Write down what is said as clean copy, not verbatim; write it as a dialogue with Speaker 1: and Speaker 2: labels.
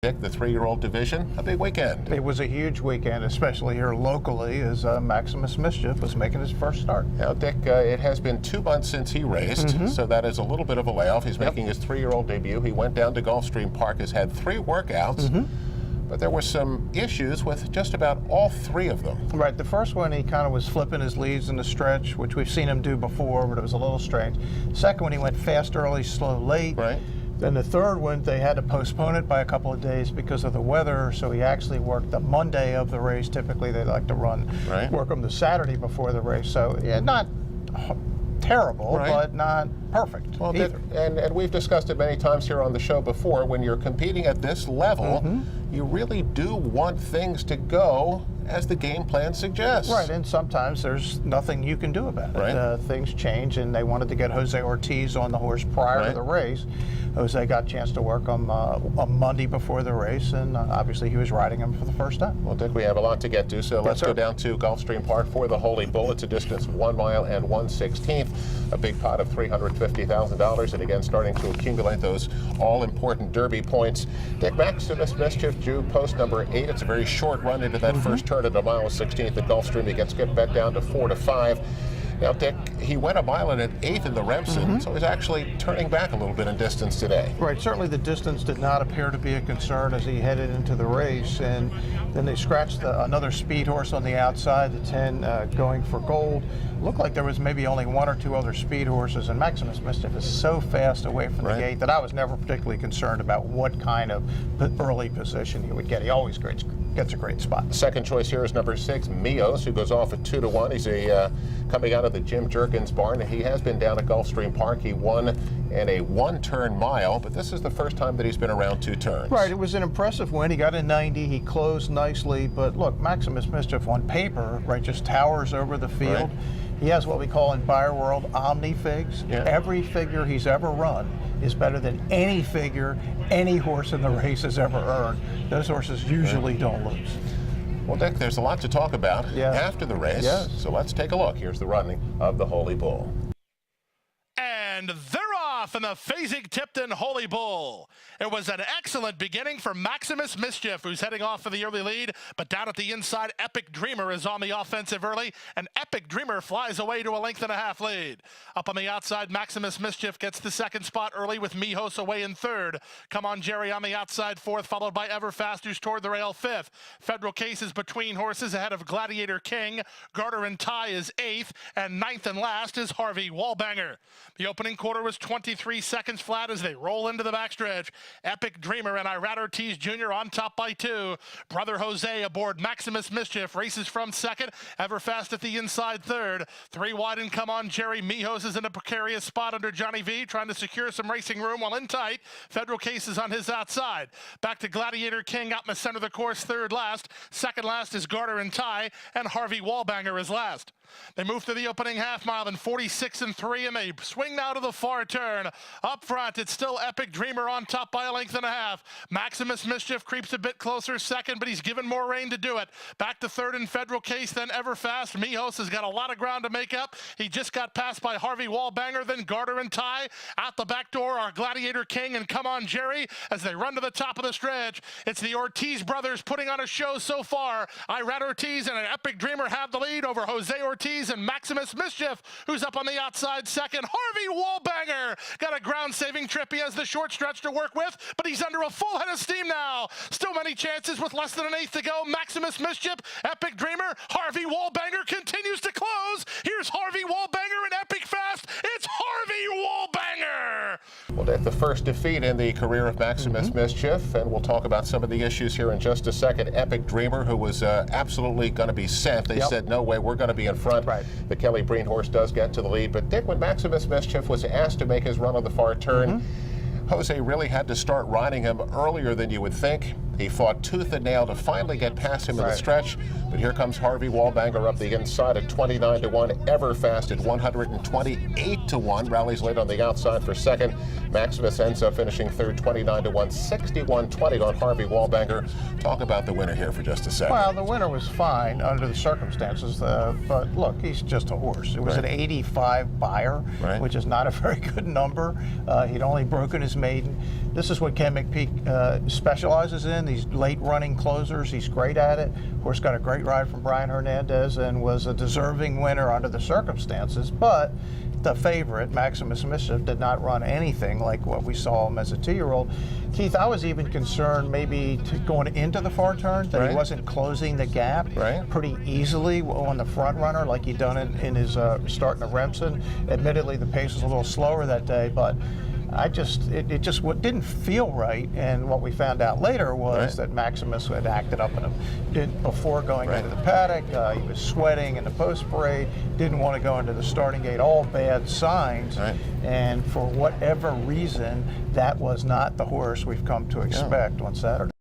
Speaker 1: Dick, the 3-year-old division, a big weekend.
Speaker 2: It was a huge weekend, especially here locally, as Maximus Mischief was making his first start.
Speaker 1: Now, Dick, it has been 2 months since he raced, so that is a little bit of a layoff. He's making his 3-year-old debut. He went down to Gulfstream Park, has had 3 workouts, but there were some issues with just about all 3 of them.
Speaker 2: Right, the first one he kind of was flipping his leads in the stretch, which we've seen him do before, but it was a little strange. Second one, he went fast early, slow late.
Speaker 1: Right.
Speaker 2: Then the third one, they had to postpone it by a couple of days because of the weather, so he actually worked the Monday of the race. Typically, they like to work them the Saturday before the race. So, yeah, not terrible, but not perfect either.
Speaker 1: And we've discussed it many times here on the show before. When you're competing at this level, you really do want things to go as the game plan suggests.
Speaker 2: Right, and sometimes there's nothing you can do about it. Things change, and they wanted to get Jose Ortiz on the horse prior to the race. Jose got a chance to work him on Monday before the race, and obviously he was riding him for the first time.
Speaker 1: Well, Dick, we have a lot to get to, so let's go down to Gulfstream Park for the Holy Bull. It's a distance 1 mile and 1/16, a big pot of $350,000, and again starting to accumulate those all-important Derby points. Dick, Maximus Mischief drew post number 8. It's a very short run into that first turn at a mile 16th at Gulfstream. He gets skipped back down to 4 to 5. Now, Dick, he went a mile and an eighth in the Remsen, so he's actually turning back a little bit in distance today.
Speaker 2: Right, certainly the distance did not appear to be a concern as he headed into the race, and then they scratched another speed horse on the outside, the 10 going for gold. Looked like there was maybe only 1 or 2 other speed horses, and Maximus Mischief is so fast away from the gate that I was never particularly concerned about what kind of early position he would get. He always gets a great spot.
Speaker 1: Second choice here is number 6, Mios, who goes off at 2 to 1. He's coming out of the Jim Jerkins barn. He has been down at Gulfstream Park. He won in a 1-turn mile, but this is the first time that he's been around 2 turns.
Speaker 2: Right, it was an impressive win. He got a 90. He closed nicely, but look, Maximus Mischief on paper, just towers over the field. He has what we call in buyer world omni-figs. Every figure he's ever run is better than any figure any horse in the race has ever earned. Those horses usually don't lose.
Speaker 1: Well, Dick, there's a lot to talk about after the race, so let's take a look. Here's the running of the Holy Bull.
Speaker 3: And they're off in the Fasig-Tipton Holy Bull. It was an excellent beginning for Maximus Mischief, who's heading off for the early lead, but down at the inside, Epic Dreamer is on the offensive early, and Epic Dreamer flies away to a 1.5 length lead. Up on the outside, Maximus Mischief gets the 2nd spot early with Mijos away in 3rd. Come On Jerry on the outside 4th, followed by Everfast, who's toward the rail 5th. Federal Case is between horses ahead of Gladiator King. Garter and Tie is 8th, and 9th and last is Harvey Wallbanger. The opening quarter was 23 seconds flat as they roll into the backstretch. Epic Dreamer and Jerardi Ortiz Jr. on top by 2. Brother Jose aboard Maximus Mischief races from 2nd. Everfast at the inside 3rd. 3 wide and Come On Jerry. Mijos is in a precarious spot under Johnny V, trying to secure some racing room while in tight. Federal Case is on his outside. Back to Gladiator King out in the center of the course, 3rd last. 2nd last is Garter and Tie, and Harvey Wallbanger is last. They move to the opening half mile in 46 and 3, and they swing now to the far turn. Up front, it's still Epic Dreamer on top by a 1.5 lengths. Maximus Mischief creeps a bit closer 2nd, but he's given more rein to do it. Back to 3rd in Federal Case, then Everfast. Mijos has got a lot of ground to make up. He just got passed by Harvey Wallbanger, then Garter and Tie. Out the back door are Gladiator King and Come On Jerry as they run to the top of the stretch. It's the Ortiz brothers putting on a show so far. Jerardi Ortiz and an Epic Dreamer have the lead over Jose Ortiz and Maximus Mischief, who's up on the outside 2nd. Harvey Wallbanger got a ground-saving trip. He has the short stretch to work with, but he's under a full head of steam now. Still many chances with less than an eighth to go. Maximus Mischief, Epic Dreamer, Harvey Wallbanger continues to close. Here's Harvey Wallbanger and Epic Fast. It's Harvey Wallbanger!
Speaker 1: Well, Dick, the first defeat in the career of Maximus Mischief, and we'll talk about some of the issues here in just a second. Epic Dreamer, who was absolutely going to be sent. They said, no way, we're going to be in front. The Kelly Breen horse does get to the lead, but Dick, when Maximus Mischief was asked to make his run on the far turn, Jose really had to start riding him earlier than you would think. He fought tooth and nail to finally get past him in the stretch, but here comes Harvey Wallbanger up the inside at 29 to 1. Everfast at 128 to 1. Rallies late on the outside for 2nd. Maximus ends up finishing 3rd, 29 to 1. 61-20 on Harvey Wallbanger. Talk about the winner here for just a second.
Speaker 2: Well, the winner was fine under the circumstances, but look, he's just a horse. It was an 85 buyer, which is not a very good number. He'd only broken his maiden. This is what Ken McPeak specializes in, these late running closers. He's great at it. Horse got a great ride from Brian Hernandez and was a deserving winner under the circumstances, but the favorite, Maximus Mischief, did not run anything like what we saw him as a 2-year-old. Keith, I was even concerned maybe going into the far turn that he wasn't closing the gap pretty easily on the front runner like he'd done in his start in the Remsen. Admittedly, the pace was a little slower that day, but it just didn't feel right. And what we found out later was that Maximus had acted up in him before going into the paddock. He was sweating in the post parade, didn't want to go into the starting gate, all bad signs. And for whatever reason, that was not the horse we've come to expect on Saturday.